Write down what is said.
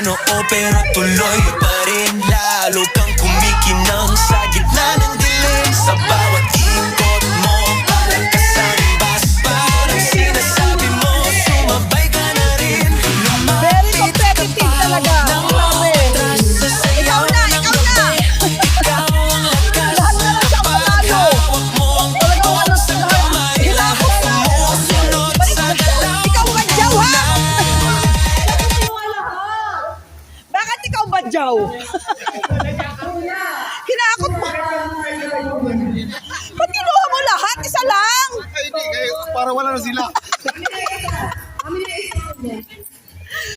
noo pero tuloy pa rin. Lalo kang kumikinang sa gitna ng dilim. Sa bawat ikot mo parang kasambas. Parang sinasabi mo sumabay ka na rin. Very competitive talaga. Grabe. Ikaw na, ikaw na. Ikaw ang lakas. Lahat na lang siya panalo. Hawak mo ang tugon sa kamay. Hinakot na. Sumusunod sa galaw. Ikaw badyaw, ha? Bakit ikaw badyaw? Hinakot mo. Ba't kinuha mo lahat? Isa lang. Ay, hindi. Para wala na sila.